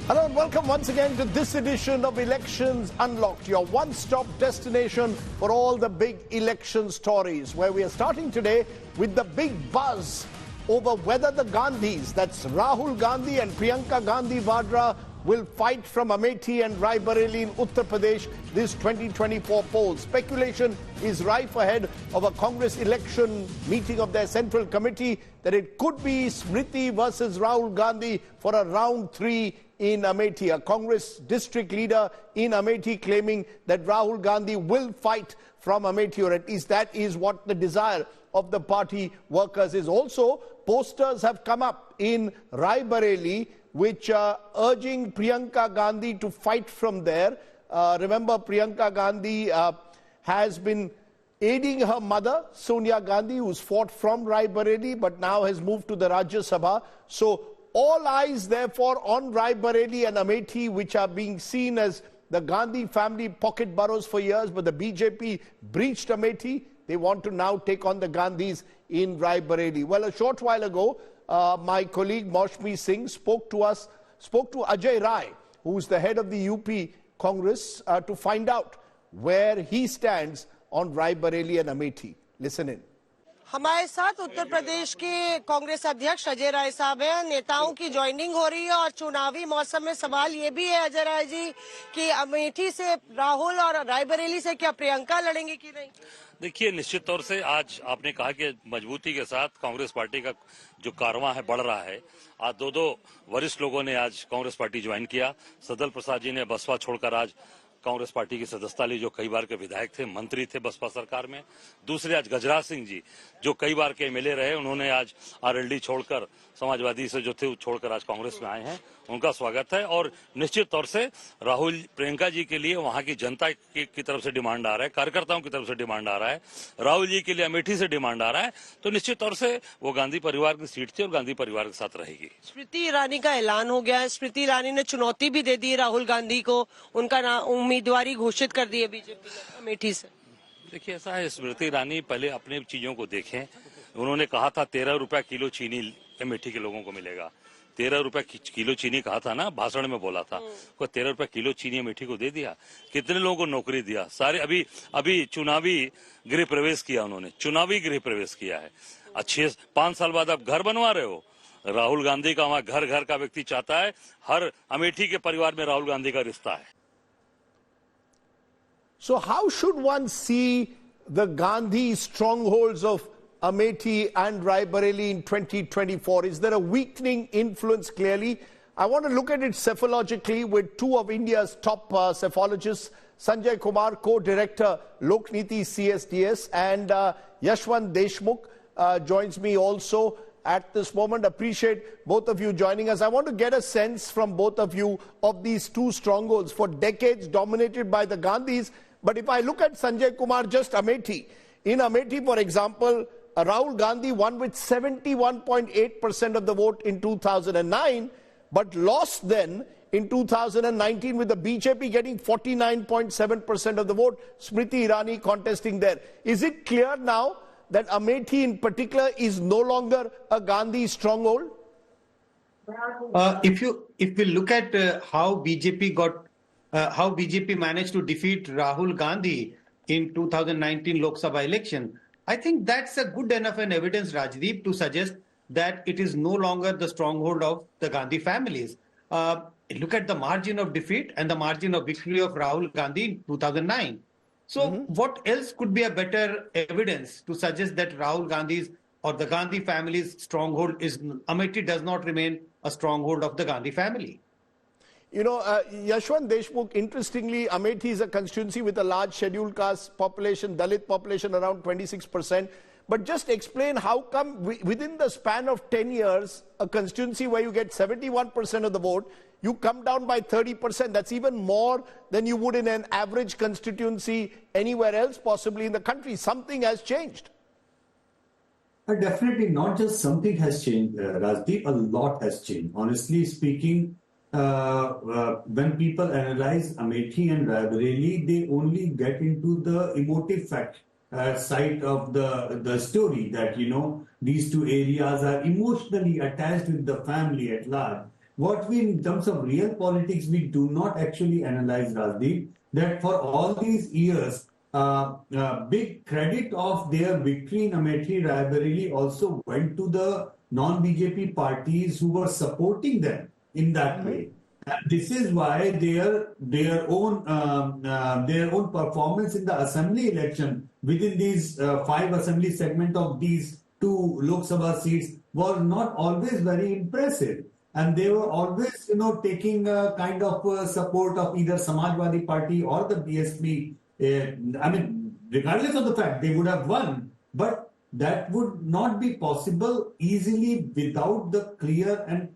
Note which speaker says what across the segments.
Speaker 1: Hello and welcome once again to this edition of Elections Unlocked, your one-stop destination for all the big election stories, where we are starting today with the big buzz over whether the Gandhis, that's Rahul Gandhi and Priyanka Gandhi Vadra, will fight from Amethi and Raebareli in Uttar Pradesh this 2024 poll. Speculation is rife ahead of a Congress election meeting of their Central Committee that it could be Smriti versus Rahul Gandhi for a round 3 in Amethi. A Congress district leader in Amethi claiming that Rahul Gandhi will fight from Amethi, or at least that is what the desire of the party workers is. Also, posters have come up in Raebareli which are urging Priyanka Gandhi to fight from there. Remember, Priyanka Gandhi has been aiding her mother, Sonia Gandhi, who's fought from Raebareli but now has moved to the Rajya Sabha. So all eyes, therefore, on Raebareli and Amethi, which are being seen as the Gandhi family pocket boroughs for years, but the BJP breached Amethi. They want to now take on the Gandhis in Raebareli. Well, a short while ago, my colleague Maushmi Singh spoke to Ajay Rai, who's the head of the UP Congress, to find out where he stands on Raebareli and Amethi. Listen in.
Speaker 2: हमारे साथ उत्तर प्रदेश के कांग्रेस अध्यक्ष अजय राय साहब हैं। नेताओं की joining हो रही है और चुनावी मौसम में सवाल ये भी है अजय राय जी कि अमेठी से राहुल और रायबरेली से क्या प्रियंका लड़ेंगी कि नहीं?
Speaker 3: देखिए, निश्चित तौर से आज आपने कहा कि मजबूती के साथ कांग्रेस पार्टी का जो कारवां है बढ़ रहा है। आज दो वरिष्ठ लोगों ने आज कांग्रेस पार्टी ज्वाइन किया। सदल प्रसाद जी ने बसपा छोड़कर आज कांग्रेस पार्टी की सदस्यता ली, जो कई बार के विधायक थे, मंत्री थे बसपा सरकार में। दूसरे आज गजराज सिंह जी, जो कई बार के एमएलए रहे, उन्होंने आज आरएलडी छोड़कर, समाजवादी से जो थे छोड़कर आज कांग्रेस में आए हैं। उनका स्वागत है। और निश्चित तौर से राहुल प्रियंका जी के लिए वहां की जनता की तरफ से डिमांड आ रहा है, कार्यकर्ताओं की तरफ से डिमांड आ रहा है, राहुल जी के लिए अमेठी से डिमांड आ रहा है। तो निश्चित तौर से वो गांधी परिवार की सीट थी और गांधी परिवार के साथ रहेगी।
Speaker 2: स्मृति ईरानी का ऐलान हो गया है। स्मृति ईरानी ने चुनौती भी दे दी राहुल गांधी को, उनका उम्मीदवारी घोषित कर दी है बीजेपी ने अमेठी से।
Speaker 3: देखिए, ऐसा है, स्मृति ईरानी पहले अपने चीजों को देखें। उन्होंने कहा था 13 रुपया किलो चीनी अमेठी के लोगों को मिलेगा। 13 रुपया किलो चीनी कहा था ना, भाषण में बोला था। को 13 रुपया किलो चीनी अमेठी को दे दिया। कितने लोगों को नौकरी दिया? सारे अभी चुनावी गृह प्रवेश किया उन्होंने, चुनावी गृह प्रवेश किया है। अच्छे 5 साल बाद आप घर बनवा रहे हो। राहुल गांधी का वहां घर घर का व्यक्ति चाहता है। हर अमेठी के परिवार में राहुल गांधी का रिश्ता है।
Speaker 1: So how should one see the Gandhi strongholds of Amethi and Raebareli in 2024? Is there a weakening influence clearly? I want to look at it cephalogically with two of India's top cephologists, Sanjay Kumar, co-director Lokniti CSDS, and Yashwant Deshmukh joins me also at this moment. Appreciate both of you joining us. I want to get a sense from both of you of these two strongholds for decades dominated by the Gandhis. But if I look at Sanjay Kumar, just Amethi, in Amethi, for example, Rahul Gandhi won with 71.8% of the vote in 2009, but lost then in 2019 with the BJP getting 49.7% of the vote, Smriti Irani contesting there. Is it clear now that Amethi in particular is no longer a Gandhi stronghold?
Speaker 4: If we look at how BJP managed to defeat Rahul Gandhi in 2019 Lok Sabha election, I think that's a good enough an evidence, Rajdeep, to suggest that it is no longer the stronghold of the Gandhi families. Look at the margin of defeat and the margin of victory of Rahul Gandhi in 2009. So what else could be a better evidence to suggest that Rahul Gandhi's or the Gandhi family's stronghold is Amethi does not remain a stronghold of the Gandhi family?
Speaker 1: You know, Yashwant Deshmukh, interestingly, Amethi is a constituency with a large scheduled caste population, Dalit population around 26%. But just explain how come within the span of 10 years, a constituency where you get 71% of the vote, you come down by 30%. That's even more than you would in an average constituency anywhere else, possibly in the country. Something has changed.
Speaker 5: Definitely not just something has changed, Rajdeep. A lot has changed. Honestly speaking, when people analyze Amethi and Raebareli, they only get into the emotive side of the story that, you know, these two areas are emotionally attached with the family at large. what we, in terms of real politics, we do not actually analyze, Rajdeep, that for all these years, big credit of their victory in Amethi Raebareli also went to the non-BJP parties who were supporting them in that way. And this is why their own performance in the assembly election within these 5 assembly segment of these 2 Lok Sabha seats was not always very impressive. And they were always, taking a kind of support of either Samajwadi Party or the BSP. Regardless of the fact they would have won, but that would not be possible easily without the clear and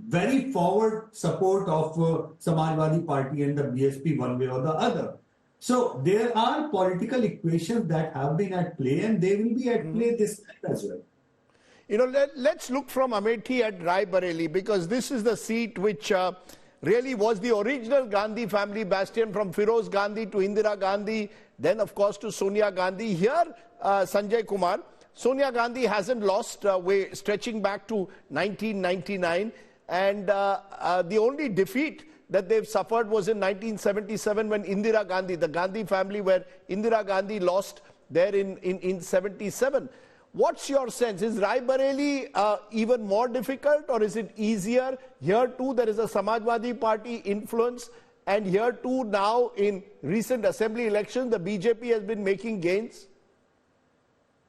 Speaker 5: very forward support of Samajwadi Party and the BSP one way or the other. So there are political equations that have been at play, and they will be at play this time as well.
Speaker 1: Let's look from Amethi at Raebareli, because this is the seat which really was the original Gandhi family bastion, from Firoz Gandhi to Indira Gandhi, then of course to Sonia Gandhi. Here, Sanjay Kumar, Sonia Gandhi hasn't lost way, stretching back to 1999. And the only defeat that they've suffered was in 1977 when Indira Gandhi, the Gandhi family, where Indira Gandhi lost there in 77. What's your sense? Is Raebareli even more difficult, or is it easier? Here too there is a Samajwadi Party influence, and here too now in recent assembly elections the BJP has been making gains.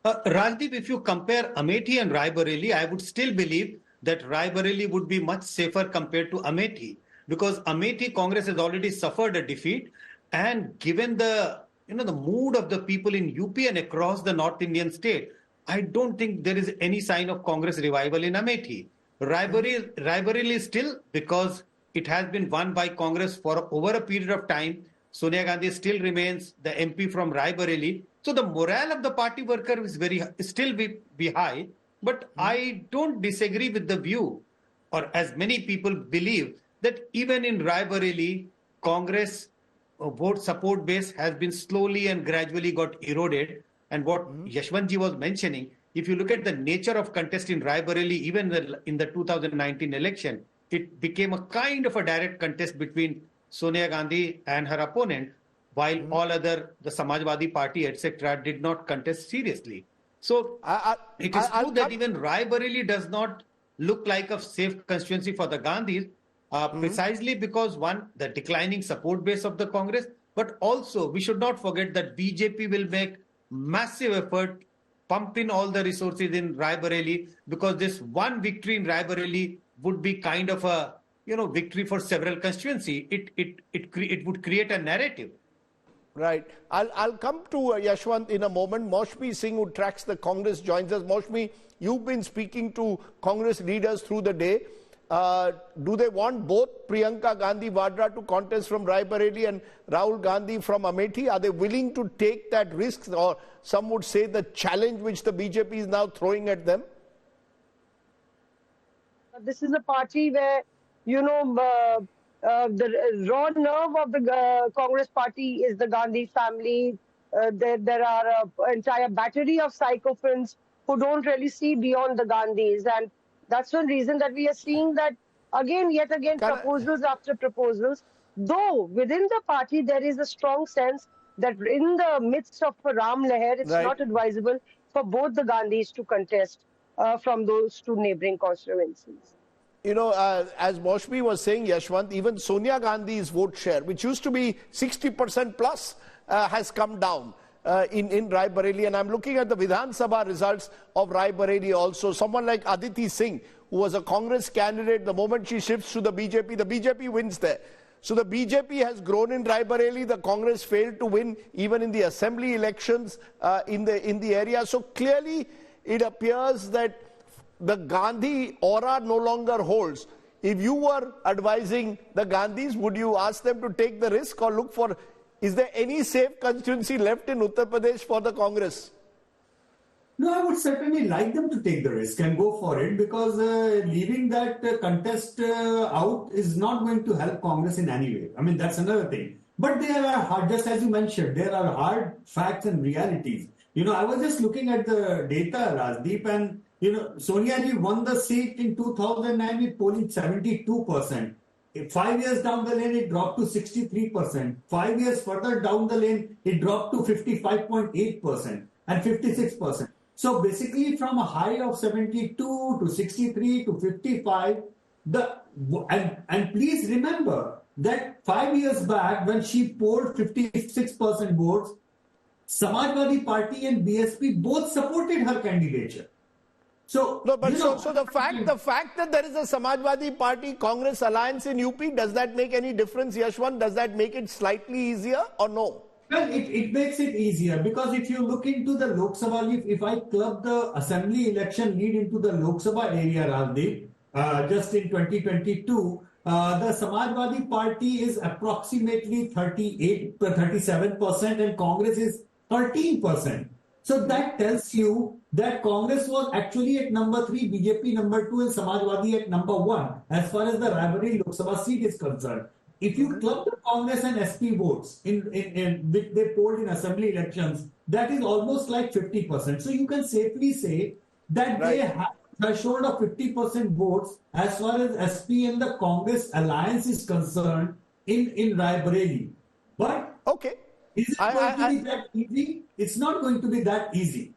Speaker 4: Rajdeep, if you compare Amethi and Raebareli, I would still believe that Raebareli would be much safer compared to Amethi, because Amethi Congress has already suffered a defeat, and given the the mood of the people in UP and across the North Indian state, I don't think there is any sign of Congress revival in Amethi. Raebareli still, because it has been won by Congress for over a period of time. Sonia Gandhi still remains the MP from Raebareli. So the morale of the party worker is still be high. But I don't disagree with the view, or as many people believe, that even in Raebareli, Congress vote support base has been slowly and gradually got eroded. And what Yashwantji was mentioning, if you look at the nature of contest in Raebareli, even in the 2019 election, it became a kind of a direct contest between Sonia Gandhi and her opponent, while all other, the Samajwadi Party, etc., did not contest seriously. So it is true that even Raebareli does not look like a safe constituency for the Gandhis, precisely because, one, the declining support base of the Congress, but also we should not forget that BJP will make massive effort, pump in all the resources in Raebareli, because this one victory in Raebareli would be kind of a victory for several constituency. It would create a narrative.
Speaker 1: Right. I'll come to Yashwant in a moment. Maushmi Singh, who tracks the Congress, joins us. Maushmi, you've been speaking to Congress leaders through the day. Do they want both Priyanka Gandhi Vadra to contest from Raebareli and Rahul Gandhi from Amethi? Are they willing to take that risk, or some would say the challenge which the BJP is now throwing at them?
Speaker 2: This is a party where, the raw nerve of the Congress party is the Gandhi family. There are an entire battery of sycophants who don't really see beyond the Gandhis. And that's one reason that we are seeing that yet again, proposals after proposals. Though within the party there is a strong sense that in the midst of a Ram Leher, it's not advisable for both the Gandhis to contest from those 2 neighboring constituencies.
Speaker 1: As Maushmi was saying, Yashwant, even Sonia Gandhi's vote share, which used to be 60% plus, has come down in Raebareli. And I'm looking at the Vidhan Sabha results of Raebareli also. Someone like Aditi Singh, who was a Congress candidate, the moment she shifts to the BJP wins there. So the BJP has grown in Raebareli. The Congress failed to win even in the assembly elections in the area. So clearly it appears that the Gandhi aura no longer holds. If you were advising the Gandhis, would you ask them to take the risk, or look for, is there any safe constituency left in Uttar Pradesh for the Congress?
Speaker 5: No, I would certainly like them to take the risk and go for it, because leaving that contest out is not going to help Congress in any way. I mean, that's another thing. But there are hard, just as you mentioned, there are hard facts and realities. I was just looking at the data, Rajdeep, and Sonia ji won the seat in 2009 with polling 72%. 5 years down the lane, it dropped to 63%. 5 years further down the lane, it dropped to 55.8% and 56%. So basically, from a high of 72 to 63 to 55, and please remember that 5 years back, when she polled 56% votes, Samajwadi Party and BSP both supported her candidature. So,
Speaker 1: no, but so the fact that there is a Samajwadi Party Congress alliance in UP, does that make any difference, Yashwant? Does that make it slightly easier or no?
Speaker 5: Well, it makes it easier because if you look into the Lok Sabha, if I club the assembly election lead into the Lok Sabha area, Rajdeep, just in 2022, the Samajwadi Party is approximately 37% and Congress is 13%. So that tells you that Congress was actually at number 3, BJP number 2 and Samajwadi at number 1 as far as the Raebareli Lok Sabha seat is concerned. If you club the Congress and SP votes which they polled in assembly elections, that is almost like 50%. So you can safely say that they have a threshold of 50% votes as far as SP and the Congress alliance is concerned in Raebareli. But
Speaker 1: okay.
Speaker 5: Is it going to be that easy? It's not going to be that easy.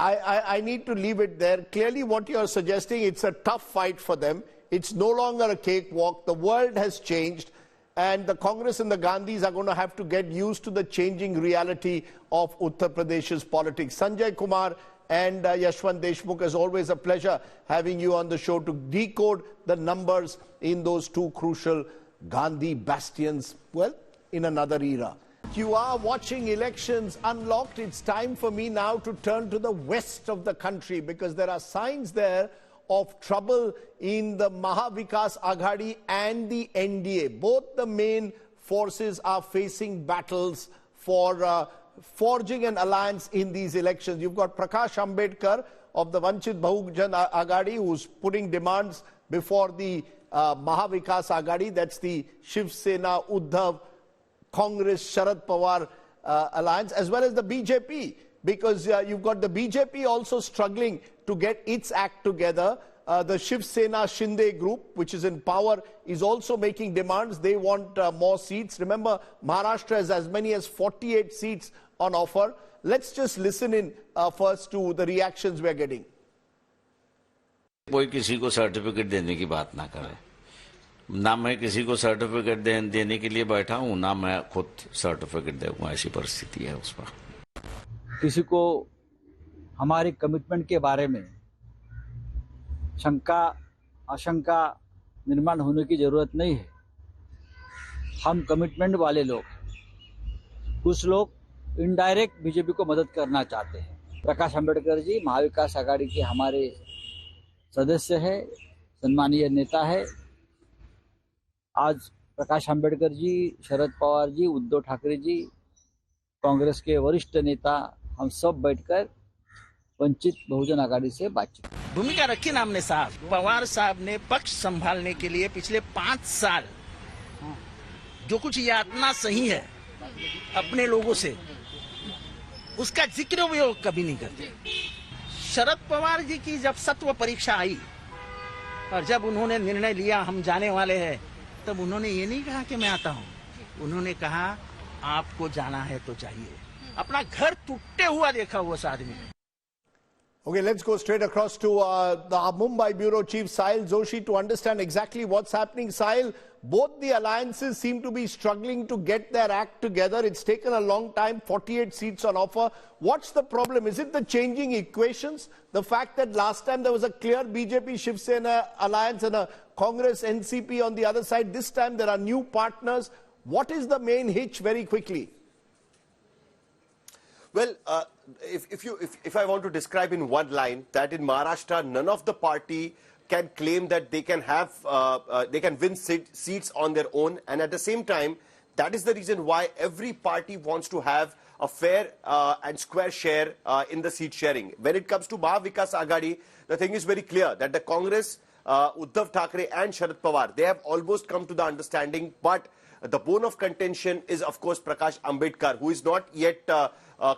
Speaker 1: I need to leave it there. Clearly what you're suggesting, it's a tough fight for them. It's no longer a cakewalk. The world has changed and the Congress and the Gandhis are going to have to get used to the changing reality of Uttar Pradesh's politics. Sanjay Kumar and Yashwant Deshmukh, as always, a pleasure having you on the show to decode the numbers in those two crucial Gandhi bastions, well, in another era. You are watching Elections Unlocked. It's time for me now to turn to the west of the country because there are signs there of trouble in the Maha Vikas Aghadi and the NDA. Both the main forces are facing battles for forging an alliance in these elections. You've got Prakash Ambedkar of the Vanchit Bahujan Aghadi who's putting demands before the Maha Vikas Aghadi. That's the Shiv Sena Uddhav Congress Sharad Pawar alliance, as well as the BJP, because you've got the BJP also struggling to get its act together. The Shiv Sena Shinde group, which is in power, is also making demands. They want more seats. Remember, Maharashtra has as many as 48 seats on offer. Let's just listen in first to the reactions we're getting.
Speaker 6: कोई किसी को certificate देने की बात ना करे, ना मैं किसी को सर्टिफिकेट देने के लिए बैठा हूं, ना मैं खुद सर्टिफिकेट दूंगा। ऐसी परिस्थिति है उस पर।
Speaker 7: किसी को हमारे कमिटमेंट के बारे में शंका आशंका निर्माण होने की जरूरत नहीं है। हम कमिटमेंट वाले लोग, कुछ लोग इनडायरेक्ट बीजेपी को मदद करना चाहते हैं। प्रकाश अंबेडकर जी महाविकास आघाड़ी के हमारे सदस्य है, सम्मानीय नेता है। आज प्रकाश अंबेडकर जी, शरद पवार जी, उद्धव ठाकरे जी, कांग्रेस के वरिष्ठ नेता, हम सब बैठकर वंचित बहुजन आघाड़ी से बातचीत।
Speaker 8: भूमिका रखी ना हमने साहब। पवार साहब ने पक्ष संभालने के लिए पिछले 5 साल जो कुछ यातना सही है अपने लोगों से, उसका जिक्र वो कभी नहीं करते। शरद पवार जी की जब सत्व परीक्षा आई और जब उन्होंने निर्णय लिया हम जाने वाले हैं, तब उन्होंने ये नहीं कहा कि मैं आता हूं, उन्होंने कहा आपको जाना है तो चाहिए। अपना घर टूटे हुआ देखा उस आदमी ने।
Speaker 1: Okay, let's go straight across to the Mumbai Bureau Chief Sahil Joshi to understand exactly what's happening. Sahil, both the alliances seem to be struggling to get their act together. It's taken a long time, 48 seats on offer. What's the problem? Is it the changing equations? The fact that last time there was a clear BJP Shiv Sena alliance and a Congress NCP on the other side. This time there are new partners. What is the main hitch very quickly?
Speaker 9: Well, if I want to describe in one line, that in Maharashtra, none of the party can claim that they can have, they can win seats on their own. And at the same time, that is the reason why every party wants to have a fair and square share in the seat sharing. When it comes to Maha Vikas Aghadi, the thing is very clear that the Congress Uddhav Thackeray and Sharad Pawar, they have almost come to the understanding, but the bone of contention is, of course, Prakash Ambedkar, who is not yet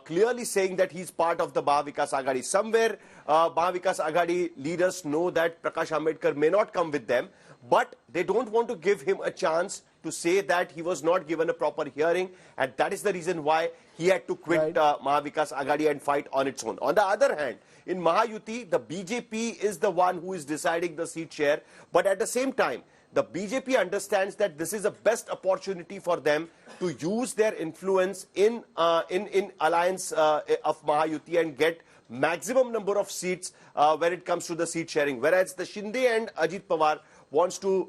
Speaker 9: clearly saying that he's part of the Maha Vikas Aghadi. Somewhere, Maha Vikas Aghadi leaders know that Prakash Ambedkar may not come with them, but they don't want to give him a chance to say that he was not given a proper hearing, and that is the reason why he had to quit Maha Vikas Aghadi and fight on its own. On the other hand, in Mahayuti, the BJP is the one who is deciding the seat share, but at the same time, the BJP understands that this is the best opportunity for them to use their influence in alliance of Mahayuti and get maximum number of seats when it comes to the seat sharing. Whereas the Shinde and Ajit Pawar wants to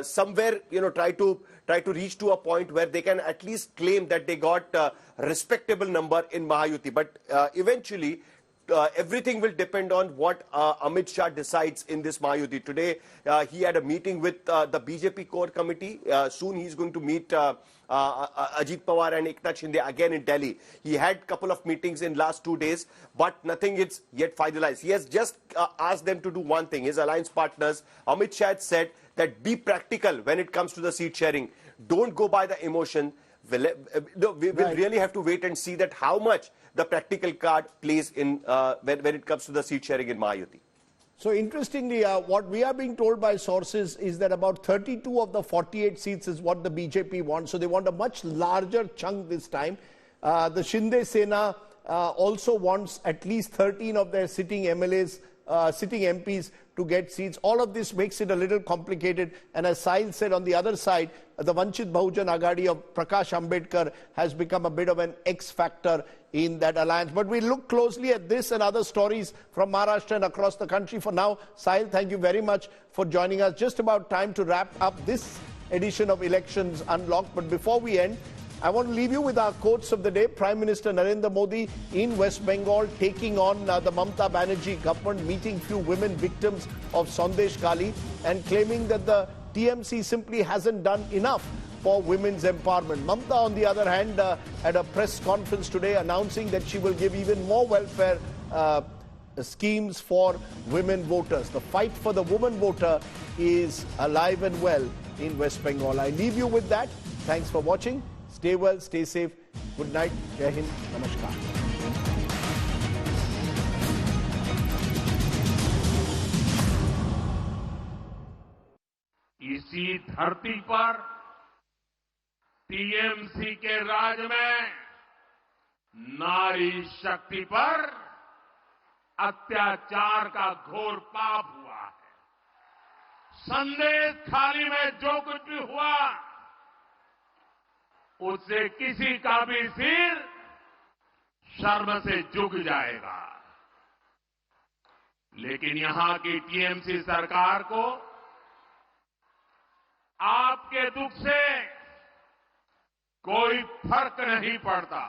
Speaker 9: somewhere, try to reach to a point where they can at least claim that they got a respectable number in Mahayuti. But eventually, everything will depend on what Amit Shah decides in this Mahayuti. Today, he had a meeting with the BJP core committee. Soon he's going to meet Ajit Pawar and Eknath Shinde again in Delhi. He had a couple of meetings in last 2 days, but nothing is yet finalized. He has just asked them to do one thing. His alliance partners, Amit Shah said that be practical when it comes to the seat sharing. Don't go by the emotion. We will really have to wait and see that how much the practical card plays in when it comes to the seat sharing in Mahayuti.
Speaker 1: So interestingly, what we are being told by sources is that about 32 of the 48 seats is what the BJP wants. So they want a much larger chunk this time. The Shinde Sena also wants at least 13 of their sitting MLAs, sitting MPs to get seats. All of this makes it a little complicated. And as Sahil said, on the other side, the Vanchit Bahujan Aghadi of Prakash Ambedkar has become a bit of an X factor in that alliance. But we look closely at this and other stories from Maharashtra and across the country. For now, Sahil, thank you very much for joining us. Just about time to wrap up this edition of Elections Unlocked. But before we end, I want to leave you with our quotes of the day. Prime Minister Narendra Modi in West Bengal taking on the Mamata Banerjee government, meeting few women victims of Sandesh Kali and claiming that the TMC simply hasn't done enough for women's empowerment. Mamata, on the other hand, at a press conference today announcing that she will give even more welfare schemes for women voters. The fight for the woman voter is alive and well in West Bengal. I leave you with that. Thanks for watching. Stay well, stay safe. Good night. Jai Hind. Namaskar.
Speaker 10: इसी धरती पर TMC के राज में नारी शक्ति पर अत्याचार का घोर पाप हुआ है। संदेश खाली में जो कुछ भी हुआ उससे किसी का भी सिर शर्म से झुक जाएगा। लेकिन यहां की टीएमसी सरकार को आपके दुख से कोई फर्क नहीं पड़ता।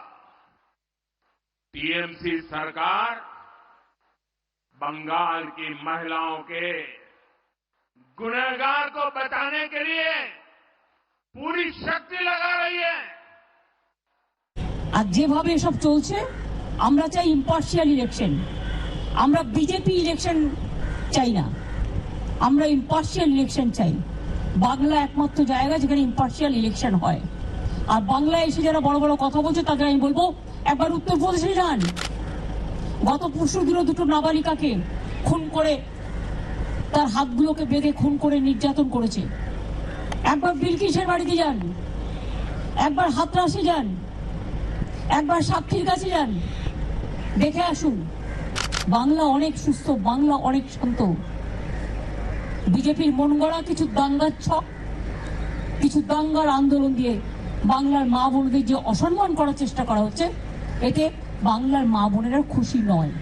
Speaker 10: टीएमसी सरकार बंगाल की महिलाओं के गुनहगार को बचाने के लिए पूरी शक्ति लगा रही है।
Speaker 11: आज যেভাবে সব চলছে আমরা চাই ইম্পার্শিয়াল ইলেকশন। আমরা বিজেপি ইলেকশন চাই না, আমরা ইম্পার্শিয়াল ইলেকশন চাই। বাংলা একমাত্র জায়গা যেখানে ইম্পার্শিয়াল ইলেকশন হয়। আর বাংলায় এসে যারা বড় বড় কথা বলছে তাদের আমি বলবো একবার উত্তরপ্রদেশে যান। গত পরশুদিনও দুটো নাবালিকাকে খুন করে তার হাতগুলোকে বেঁধে খুন করে নির্যাতন করেছে। একবার বিলকিসের বাড়িতে যান, একবার হাতরাসে যান, একবার সাক্ষীর কাছে যান, দেখে আসুন বাংলা অনেক সুস্থ, বাংলা অনেক শান্ত। বিজেপির মন গড়া কিছু দাঙ্গার ছক, কিছু দাঙ্গার আন্দোলন দিয়ে বাংলার মা বোনদের যে অসম্মান করার চেষ্টা করা হচ্ছে, এতে বাংলার মা বোনেরা খুশি নয়।